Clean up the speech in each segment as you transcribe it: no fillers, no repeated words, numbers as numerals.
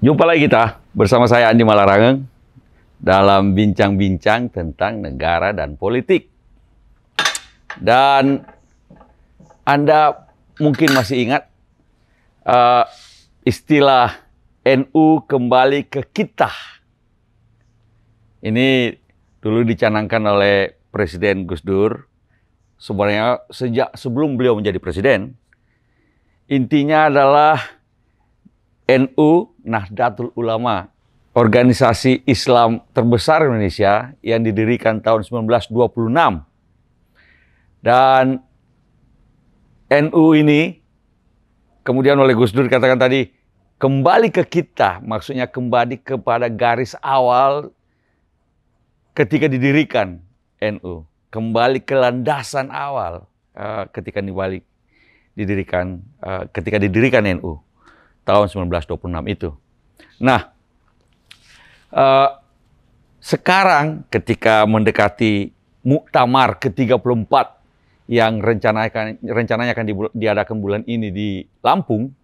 Jumpa lagi kita bersama saya Andi Malarangeng dalam bincang-bincang tentang negara dan politik. Dan Anda mungkin masih ingat istilah NU kembali ke kita. Ini dulu dicanangkan oleh Presiden Gus Dur. Sebenarnya sejak sebelum beliau menjadi presiden, intinya adalah NU, Nahdlatul Ulama, organisasi Islam terbesar Indonesia yang didirikan tahun 1926. Dan NU ini kemudian oleh Gus Dur dikatakan tadi, kembali ke kita, maksudnya kembali kepada garis awal ketika didirikan NU. Kembali ke landasan awal ketika didirikan NU tahun 1926 itu. Nah, sekarang ketika mendekati Muktamar ke-34 yang rencananya akan diadakan bulan ini di Lampung,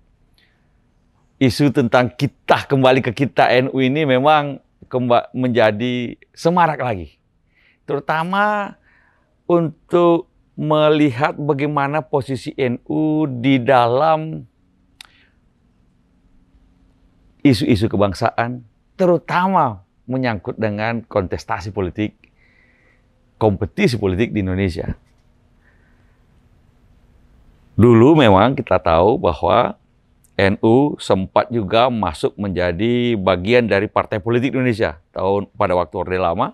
isu tentang kita kembali ke kita NU ini memang menjadi semarak lagi. Terutama untuk melihat bagaimana posisi NU di dalam isu-isu kebangsaan, terutama menyangkut dengan kontestasi politik, kompetisi politik di Indonesia. Dulu memang kita tahu bahwa NU sempat juga masuk menjadi bagian dari partai politik Indonesia. Pada waktu Orde Lama,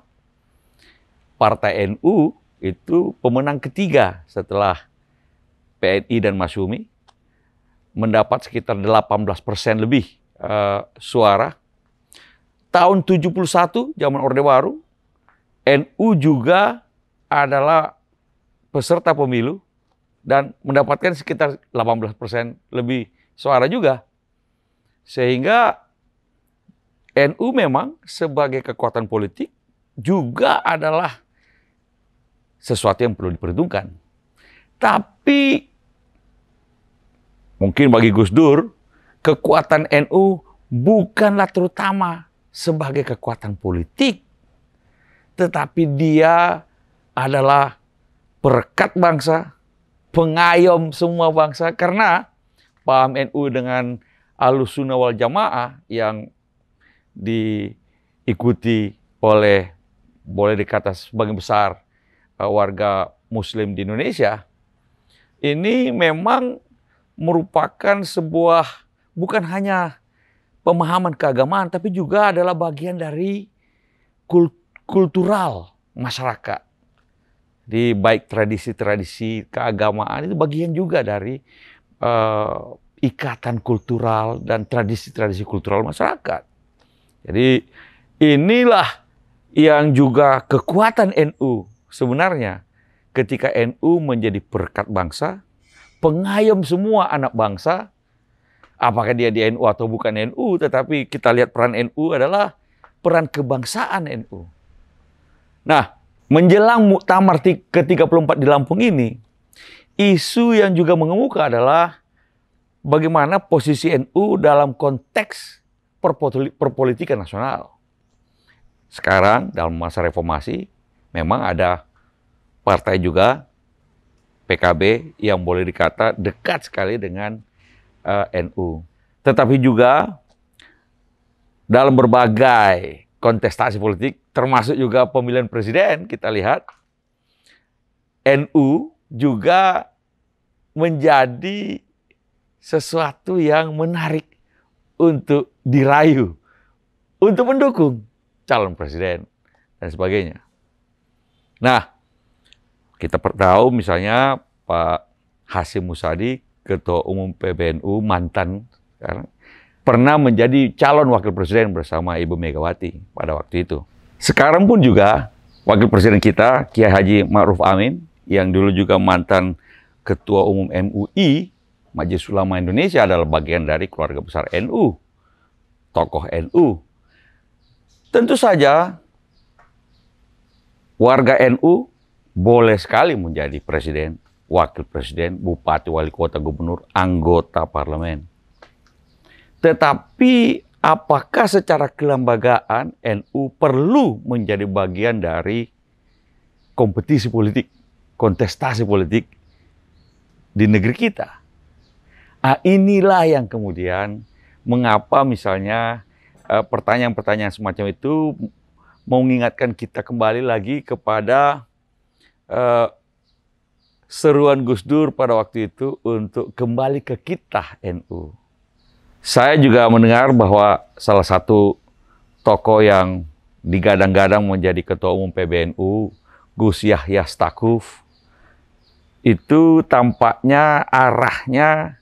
Partai NU itu pemenang ketiga setelah PNI dan Masyumi, mendapat sekitar 18% lebih suara. Tahun 71, zaman Orde Baru, NU juga adalah peserta pemilu dan mendapatkan sekitar 18% lebih suara juga. Sehingga NU memang sebagai kekuatan politik juga adalah sesuatu yang perlu diperhitungkan. Tapi mungkin bagi Gus Dur, kekuatan NU bukanlah terutama sebagai kekuatan politik, tetapi dia adalah perekat bangsa, pengayom semua bangsa, karena paham NU dengan Ahlussunnah wal Jamaah yang diikuti oleh, boleh dikata sebagian besar warga Muslim di Indonesia, ini memang merupakan sebuah bukan hanya pemahaman keagamaan, tapi juga adalah bagian dari kultural masyarakat. Di baik tradisi-tradisi keagamaan itu bagian juga dari ikatan kultural dan tradisi-tradisi kultural masyarakat. Jadi inilah yang juga kekuatan NU sebenarnya, ketika NU menjadi perekat bangsa, pengayom semua anak bangsa, apakah dia di NU atau bukan NU, tetapi kita lihat peran NU adalah peran kebangsaan NU. Nah, menjelang Muktamar ke-34 di Lampung ini, isu yang juga mengemuka adalah bagaimana posisi NU dalam konteks perpolitikan nasional. Sekarang dalam masa reformasi, memang ada partai juga, PKB, yang boleh dikata dekat sekali dengan NU. Tetapi juga dalam berbagai kontestasi politik, termasuk juga pemilihan presiden, kita lihat NU juga menjadi sesuatu yang menarik untuk dirayu, untuk mendukung calon presiden dan sebagainya. Nah, kita tahu misalnya Pak Hasyim Musyadi, Ketua Umum PBNU, mantan, pernah menjadi calon wakil presiden bersama Ibu Megawati pada waktu itu. Sekarang pun juga wakil presiden kita, Kiai Haji Ma'ruf Amin, yang dulu juga mantan Ketua Umum MUI, Majelis Ulama Indonesia, adalah bagian dari keluarga besar NU, tokoh NU. Tentu saja warga NU boleh sekali menjadi presiden, wakil presiden, bupati, wali kota, gubernur, anggota parlemen. Tetapi apakah secara kelembagaan NU perlu menjadi bagian dari kompetisi politik, kontestasi politik di negeri kita? Nah, inilah yang kemudian mengapa misalnya pertanyaan-pertanyaan semacam itu mengingatkan kita kembali lagi kepada seruan Gus Dur pada waktu itu untuk kembali ke kita NU. Saya juga mendengar bahwa salah satu tokoh yang digadang-gadang menjadi ketua umum PBNU, Gus Yahya Stakuf, itu tampaknya arahnya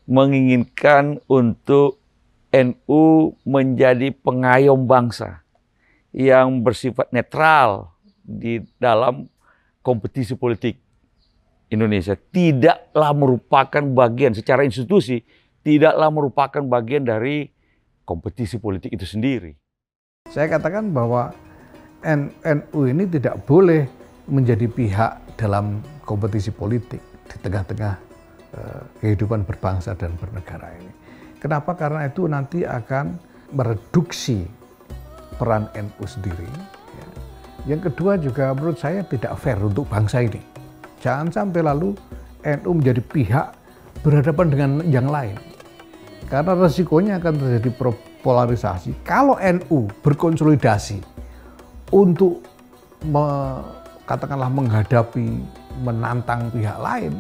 menginginkan untuk NU menjadi pengayom bangsa yang bersifat netral di dalam kompetisi politik Indonesia. Tidaklah merupakan bagian secara institusi, tidaklah merupakan bagian dari kompetisi politik itu sendiri. Saya katakan bahwa NU ini tidak boleh menjadi pihak dalam kompetisi politik di tengah-tengah kehidupan berbangsa dan bernegara ini. Kenapa? Karena itu nanti akan mereduksi peran NU sendiri. Yang kedua juga menurut saya tidak fair untuk bangsa ini. Jangan sampai lalu NU menjadi pihak berhadapan dengan yang lain. Karena resikonya akan terjadi polarisasi. Kalau NU berkonsolidasi untuk katakanlah menghadapi, menantang pihak lain,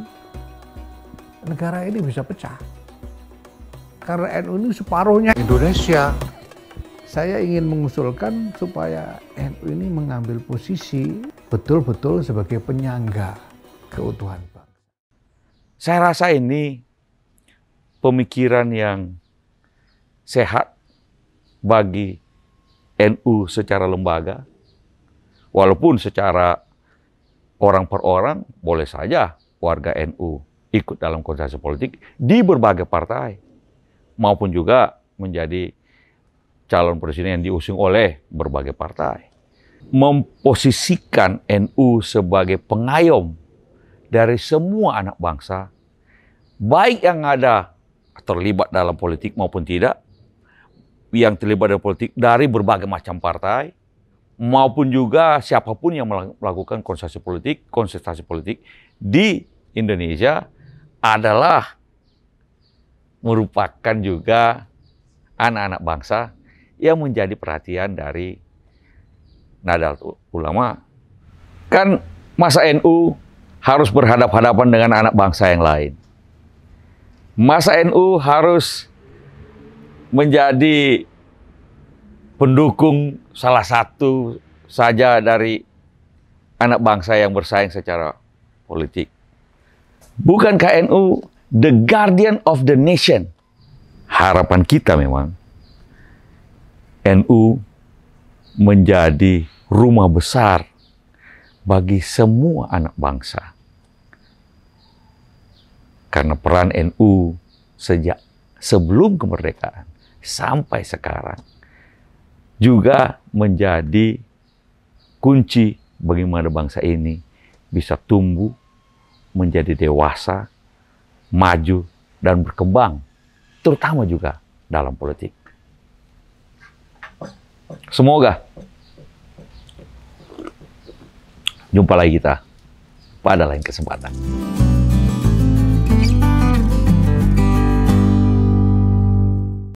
negara ini bisa pecah. Karena NU ini separuhnya Indonesia. Saya ingin mengusulkan supaya NU ini mengambil posisi betul-betul sebagai penyangga keutuhan bangsa. Saya rasa ini pemikiran yang sehat bagi NU secara lembaga. Walaupun secara orang per orang boleh saja warga NU ikut dalam kontestasi politik di berbagai partai, maupun juga menjadi calon presiden yang diusung oleh berbagai partai. Memposisikan NU sebagai pengayom dari semua anak bangsa, baik yang ada terlibat dalam politik maupun tidak, yang terlibat dalam politik dari berbagai macam partai, maupun juga siapapun yang melakukan kontestasi politik di Indonesia, adalah merupakan juga anak-anak bangsa yang menjadi perhatian dari Nahdlatul Ulama. Kan masa NU harus berhadapan-hadapan dengan anak bangsa yang lain. Masa NU harus menjadi pendukung salah satu saja dari anak bangsa yang bersaing secara politik. Bukankah NU the guardian of the nation? Harapan kita memang NU menjadi rumah besar bagi semua anak bangsa. Karena peran NU sejak sebelum kemerdekaan sampai sekarang juga menjadi kunci bagaimana bangsa ini bisa tumbuh, menjadi dewasa, maju, dan berkembang, terutama juga dalam politik. Semoga jumpa lagi kita pada lain kesempatan.